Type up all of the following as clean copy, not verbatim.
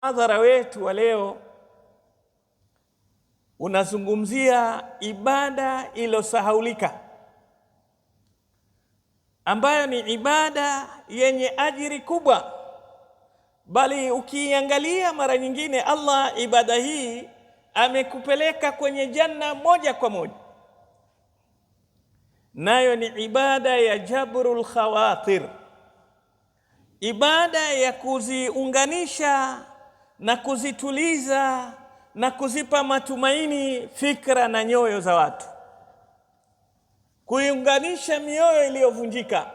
Hadhara wetu wa leo unazungumzia ibada iliyosahaulika, ambayo ni ibada yenye ajiri kubwa, bali ukiangalia mara nyingine Allah ibada hii amekupeleka kwenye janna moja kwa moja. Nayo ni ibada ya jabrul khawatir, ibada ya kuziunganisha na kuzituliza na kuzipa matumaini fikra na nyoyo za watu, kuiunganisha mioyo iliyovunjika.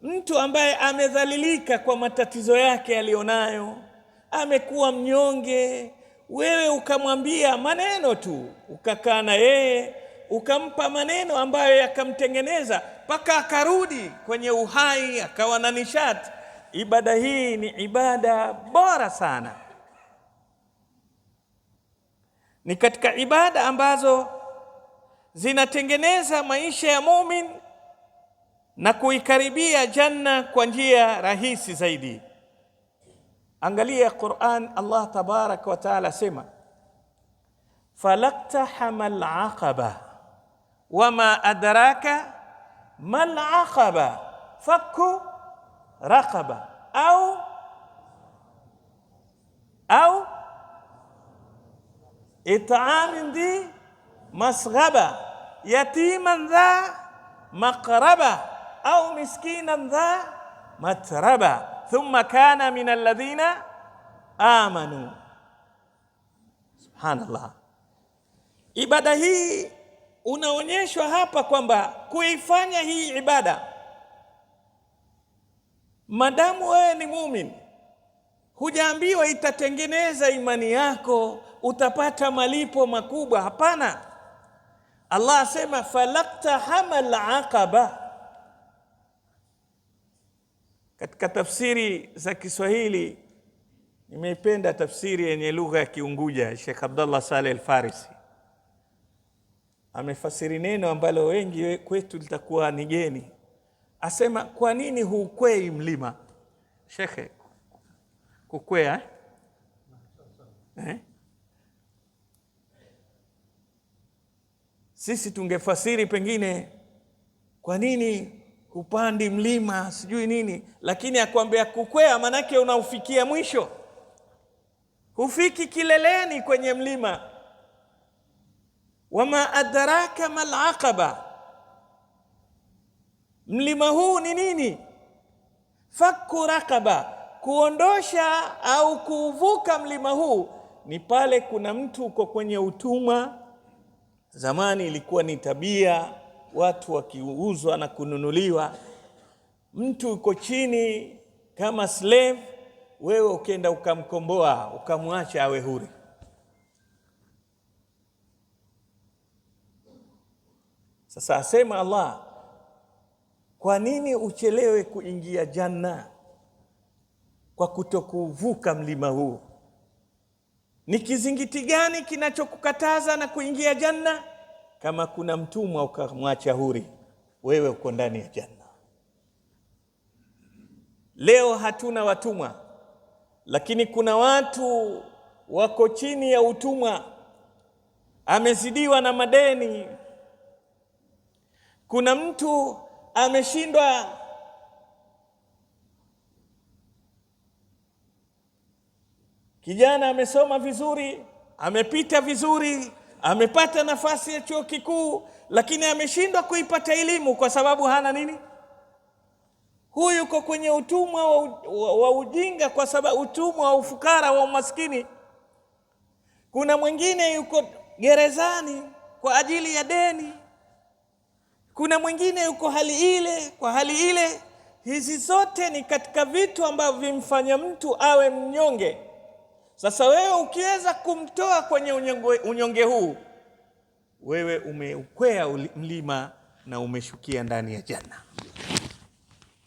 Mtu ambaye amedhalilika kwa matatizo yake alionayo, amekuwa mnyonge, wewe ukamwambia maneno tu, ukakaa na yeye ukampa maneno ambayo yakamtengeneza mpaka akarudi kwenye uhai, akawa na nishati. Ibada hii ni ibada bora sana, ni katika ibada ambazo zinatengeneza maisha ya mumin na kuikaribia janna kwa njia rahisi zaidi. Angalia Qur'an, Allah tabaraka wa taala sema falaqtahamal aqaba wama adraka mal aqaba fakku raqaba au it'amin dhi masghaba yatiman dha maqraba au miskinan dha matraba thumma kana min alladhina amanu. Subhanallah. Ibada hii unaonyeshwa hapa kwamba kuifanya hii ibada, madamu wewe ni mumin, hujaambiwa itatengeneza imani yako, utapata malipo makubwa. Hapana. Allah asema falaqtahamal aqaba. Katika tafsiri za Kiswahili nimeipenda tafsiri yenye lugha ya Kiunguja, Sheikh Abdullah Saleh Al-Farisi amefasiri neno ambalo wengi kwetu litakuwa ni geni. Asema, kwa nini hukwei mlima? Shekhe, kukwea Sisi tungefasiri pengine, kwa nini hupandi mlima sijui nini, lakini akwambia kukwea manake unaufikia mwisho, hufiki kileleni kwenye mlima. Wama adraka mal aqaba, mlima huu ni nini? Fakku raqaba, kuondosha au kuvuka mlima huu ni pale kuna mtu uko kwenye utumwa. Zamani ilikuwa ni tabia watu wakiuzwa na kununuliwa, mtu uko chini kama slave, wewe ukenda ukamkomboa ukamwacha awe huru. Sasa asema Allah, kwa nini uchelewe kuingia janna kwa kutokuvuka mlima huu? Ni kizingiti gani kinachokukataza na kuingia janna? Kama kuna mtumwa ukamwacha huru, wewe uko ndani ya janna. Leo hatuna watumwa, lakini kuna watu wako chini ya utumwa, amezidiwa na madeni. Kuna mtu ameshindwa, kijana amesoma vizuri, amepita vizuri, amepata nafasi ya chuo kikuu, lakini ameshindwa kuipata elimu kwa sababu hana nini? Huyu yuko kwenye utumwa wa ujinga, kwa sababu utumwa wa ufukara, wa umaskini. Kuna mwingine yuko gerezani kwa ajili ya deni. Kuna mwingine yuko hali ile kwa hali ile. Hizi zote ni katika vitu ambavyo vimfanya mtu awe mnyonge. Sasa wewe ukiweza kumtoa kwenye unyonge huu, wewe umeukwea mlima na umeshukia ndani ya janna.